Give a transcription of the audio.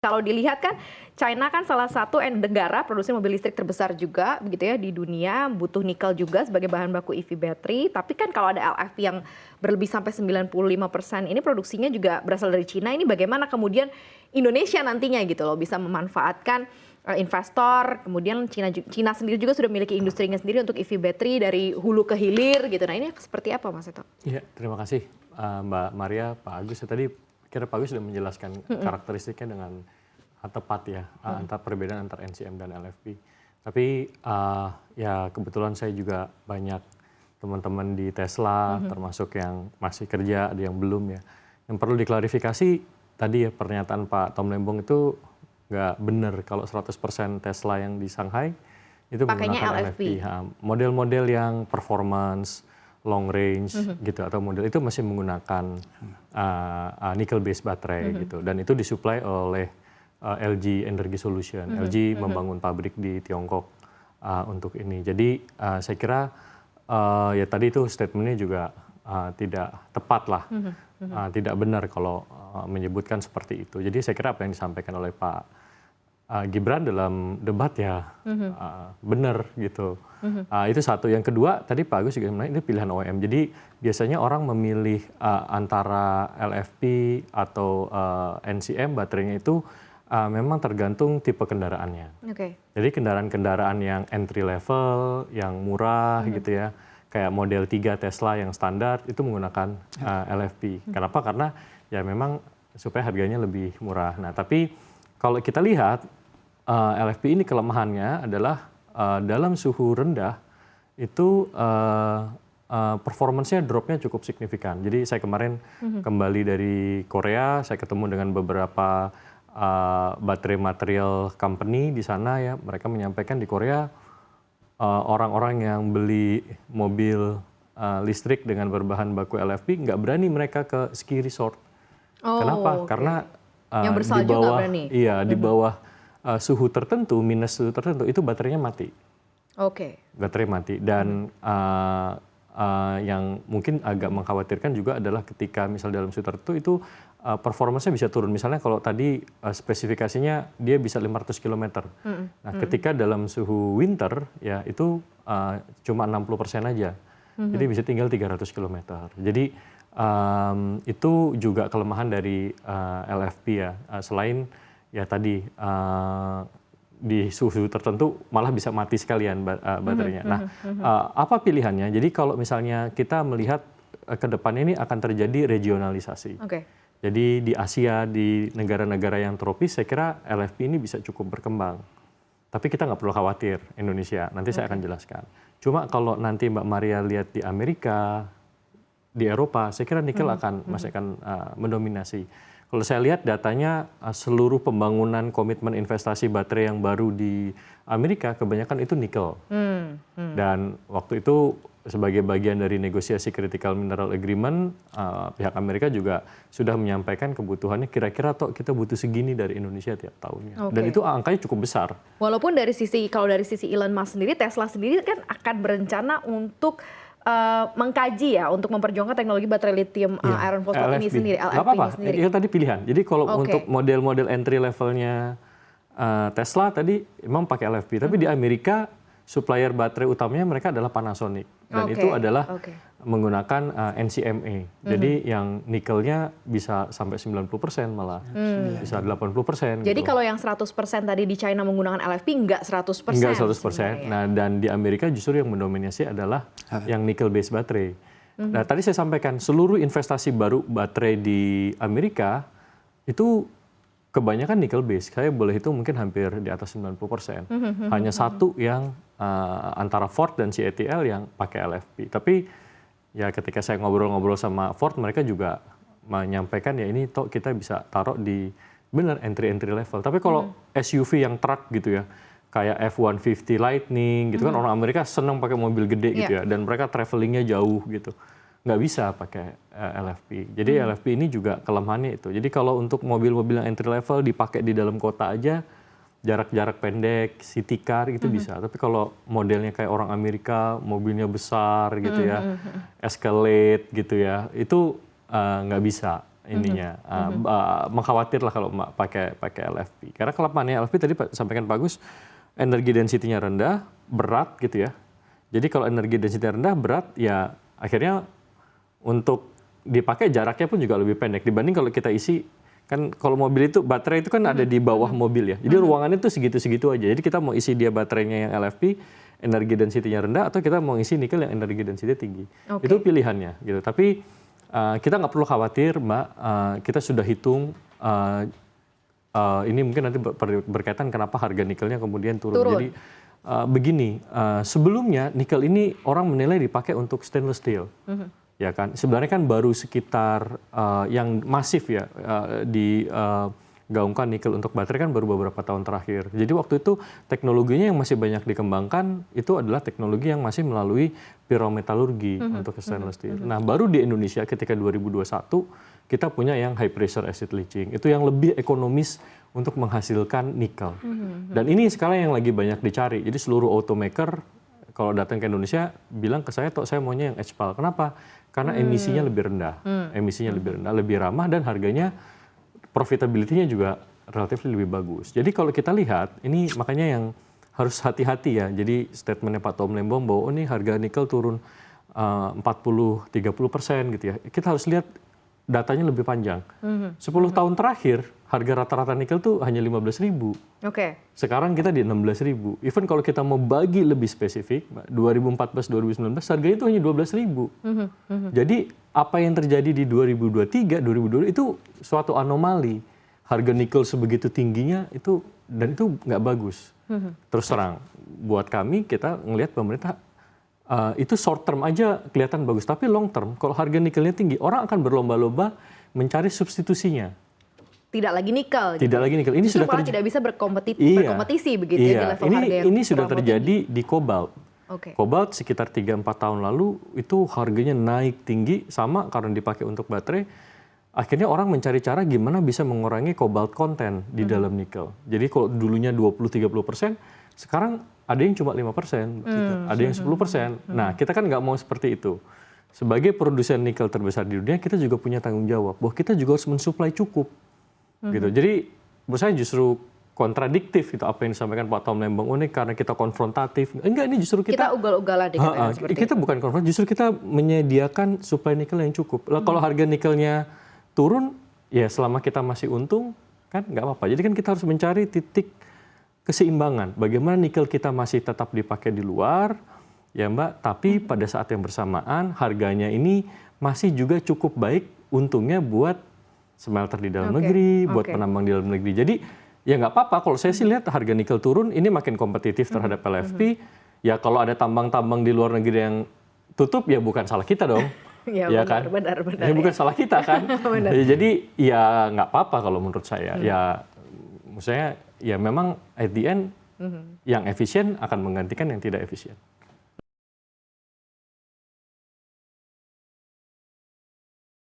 Kalau dilihat kan China kan salah satu negara produsen mobil listrik terbesar juga begitu ya di dunia, butuh nikel juga sebagai bahan baku EV battery. Tapi kan kalau ada LFP yang berlebih sampai 95% ini produksinya juga berasal dari China. Ini bagaimana kemudian Indonesia nantinya gitu loh bisa memanfaatkan investor, kemudian China sendiri juga sudah memiliki industrinya sendiri untuk EV battery dari hulu ke hilir gitu. Nah ini seperti apa Mas Seto? Iya, terima kasih Mbak Maria, Pak Agus. Tadi kira Pak Agus sudah menjelaskan karakteristiknya dengan tepat ya, antara perbedaan antara NCM dan LFP. Tapi ya kebetulan saya juga banyak teman-teman di Tesla, termasuk yang masih kerja, ada yang belum ya. Yang perlu diklarifikasi tadi ya pernyataan Pak Tom Lembong itu nggak benar kalau 100% Tesla yang di Shanghai itu menggunakan LFP. Model-model yang performance, long range gitu atau model itu masih menggunakan nickel based baterai gitu, dan itu disuplai oleh LG Energy Solution. LG membangun pabrik di Tiongkok untuk ini. Jadi saya kira ya tadi itu statementnya juga tidak tepat lah, tidak benar kalau menyebutkan seperti itu. Jadi saya kira apa yang disampaikan oleh Pak Gibran dalam debat ya benar gitu. Itu satu. Yang kedua tadi Pak Agus juga bilang ini pilihan OEM. Jadi biasanya orang memilih antara LFP atau NCM baterainya itu memang tergantung tipe kendaraannya. Jadi kendaraan-kendaraan yang entry level, yang murah gitu ya, kayak model 3 Tesla yang standar itu menggunakan LFP. Kenapa? Karena ya memang supaya harganya lebih murah. Nah tapi kalau kita lihat LFP ini kelemahannya adalah dalam suhu rendah itu performance-nya dropnya cukup signifikan. Jadi saya kemarin kembali dari Korea, saya ketemu dengan beberapa baterai material company di sana ya. Mereka menyampaikan di Korea orang-orang yang beli mobil listrik dengan berbahan baku LFP nggak berani mereka ke ski resort. Kenapa? Karena yang bersalju nggak berani. Iya, di bawah suhu tertentu, minus suhu tertentu itu baterainya mati. Baterai mati. Dan yang mungkin agak mengkhawatirkan juga adalah ketika misal dalam suhu tertentu itu performanya bisa turun. Misalnya kalau tadi spesifikasinya dia bisa 500 km. Nah, ketika dalam suhu winter ya itu cuma 60% aja. Jadi bisa tinggal 300 km. Jadi itu juga kelemahan dari LFP ya. Selain ya tadi di suhu tertentu malah bisa mati sekalian baterainya. Nah, apa pilihannya? Jadi kalau misalnya kita melihat ke depan ini akan terjadi regionalisasi. Jadi di Asia, di negara-negara yang tropis, saya kira LFP ini bisa cukup berkembang. Tapi kita nggak perlu khawatir Indonesia, nanti saya akan jelaskan. Cuma kalau nanti Mbak Maria lihat di Amerika, di Eropa, saya kira nikel masih akan mendominasi. Kalau saya lihat datanya seluruh pembangunan komitmen investasi baterai yang baru di Amerika, kebanyakan itu nikel. Dan waktu itu sebagai bagian dari negosiasi Critical Mineral Agreement, pihak Amerika juga sudah menyampaikan kebutuhannya kira-kira kita butuh segini dari Indonesia tiap tahunnya. Dan itu angkanya cukup besar. Walaupun kalau dari sisi Elon Musk sendiri, Tesla sendiri kan akan berencana untuk mengkaji ya, untuk memperjuangkan teknologi baterai lithium iron phosphate ini sendiri, LFP ini sendiri. Itu tadi pilihan. Jadi kalau untuk model-model entry levelnya Tesla tadi memang pakai LFP, tapi di Amerika supplier baterai utamanya mereka adalah Panasonic, dan itu adalah menggunakan NCMA. Jadi yang nikelnya bisa sampai 90% malah, bisa 80%. Jadi gitu. kalau yang 100% tadi di China menggunakan LFP enggak 100%. Enggak 100%. Nah, dan di Amerika justru yang mendominasi adalah yang nickel based baterai. Nah, tadi saya sampaikan seluruh investasi baru baterai di Amerika itu kebanyakan nickel base. Saya boleh hitung mungkin hampir di atas 90%. Hanya satu yang antara Ford dan CATL yang pakai LFP. Tapi ya ketika saya ngobrol-ngobrol sama Ford, mereka juga menyampaikan ya ini kita bisa taruh di benar entry level. Tapi kalau SUV yang truck gitu ya, kayak F-150 Lightning gitu kan, orang Amerika senang pakai mobil gede gitu ya, dan mereka travelingnya jauh gitu. Nggak bisa pakai LFP. Jadi LFP ini juga kelemahannya itu. Jadi kalau untuk mobil-mobil yang entry level dipakai di dalam kota aja, jarak-jarak pendek, city car gitu bisa. Tapi kalau modelnya kayak orang Amerika, mobilnya besar gitu ya, Escalade gitu ya, itu nggak bisa. ininya, mengkhawatir lah kalau pakai LFP. Karena kelemahannya LFP tadi sampaikan Pak Agus, energi density-nya rendah, berat gitu ya. Jadi kalau energi density rendah, berat, ya akhirnya untuk dipakai jaraknya pun juga lebih pendek dibanding kalau kita isi. Kan kalau mobil itu baterai itu kan ada di bawah mobil ya. Jadi ruangannya tuh segitu-segitu aja. Jadi kita mau isi dia baterainya yang LFP, energi density-nya rendah, atau kita mau isi nikel yang energi density tinggi. Itu pilihannya gitu. Tapi kita nggak perlu khawatir, Mbak. Kita sudah hitung. Ini mungkin nanti berkaitan kenapa harga nikelnya kemudian turun. Jadi begini, sebelumnya nikel ini orang menilai dipakai untuk stainless steel. Ya kan, sebenarnya kan baru sekitar yang masif ya digaungkan nikel untuk baterai kan baru beberapa tahun terakhir. Jadi waktu itu teknologinya yang masih banyak dikembangkan itu adalah teknologi yang masih melalui pirometalurgi untuk stainless steel. Nah baru di Indonesia ketika 2021 kita punya yang high pressure acid leaching, itu yang lebih ekonomis untuk menghasilkan nikel. Dan ini sekarang yang lagi banyak dicari. Jadi seluruh automaker kalau datang ke Indonesia bilang ke saya, "Tok, saya maunya yang HPAL." Kenapa? Karena emisinya lebih rendah, lebih ramah, dan harganya, profitability-nya juga relatif lebih bagus. Jadi kalau kita lihat, ini makanya yang harus hati-hati ya. Jadi statementnya Pak Tom Lembong bahwa ini harga nikel turun 40-30% gitu ya. Kita harus lihat datanya lebih panjang. 10 tahun terakhir, harga rata-rata nikel tuh hanya 15.000. Sekarang kita di 16.000. Even kalau kita mau bagi lebih spesifik, 2014-2019 harganya itu hanya 12.000. Jadi apa yang terjadi di 2023, 2022 itu suatu anomali. Harga nikel sebegitu tingginya itu, dan itu nggak bagus. Terus terang, buat kami kita ngelihat pemerintah itu short term aja kelihatan bagus, tapi long term kalau harga nikelnya tinggi, orang akan berlomba-lomba mencari substitusinya. Tidak lagi nikel. Tidak lagi nikel. Ini sudah tidak bisa berkompetisi begitu ya di level harga yang ini sudah terjadi di kobalt. Kobalt sekitar 3-4 tahun lalu itu harganya naik tinggi, sama karena dipakai untuk baterai. Akhirnya orang mencari cara gimana bisa mengurangi kobalt konten di dalam nikel. Jadi kalau dulunya 20-30%, sekarang ada yang cuma 5%, ada yang 10%. Nah, kita kan nggak mau seperti itu. Sebagai produsen nikel terbesar di dunia, kita juga punya tanggung jawab bahwa kita juga harus mensuplai cukup. Gitu. Jadi menurut saya justru kontradiktif itu apa yang disampaikan Pak Tom Lembong. Ini karena kita konfrontatif. Enggak, ini justru kita ugal-ugalan kita bukan konfrontatif, justru kita menyediakan suplai nikel yang cukup. Kalau harga nikelnya turun, ya selama kita masih untung kan nggak apa-apa. Jadi kan kita harus mencari titik keseimbangan. Bagaimana nikel kita masih tetap dipakai di luar, ya Mbak, tapi pada saat yang bersamaan harganya ini masih juga cukup baik untungnya buat smelter di dalam negeri, buat penambang di dalam negeri. Jadi ya nggak apa-apa. Kalau saya sih lihat harga nikel turun, ini makin kompetitif terhadap LFP. Ya kalau ada tambang-tambang di luar negeri yang tutup, ya bukan salah kita dong. Ya kan? Benar. Ya bukan salah kita kan. Jadi ya nggak apa-apa kalau menurut saya. Ya maksudnya ya memang at the end yang efisien akan menggantikan yang tidak efisien.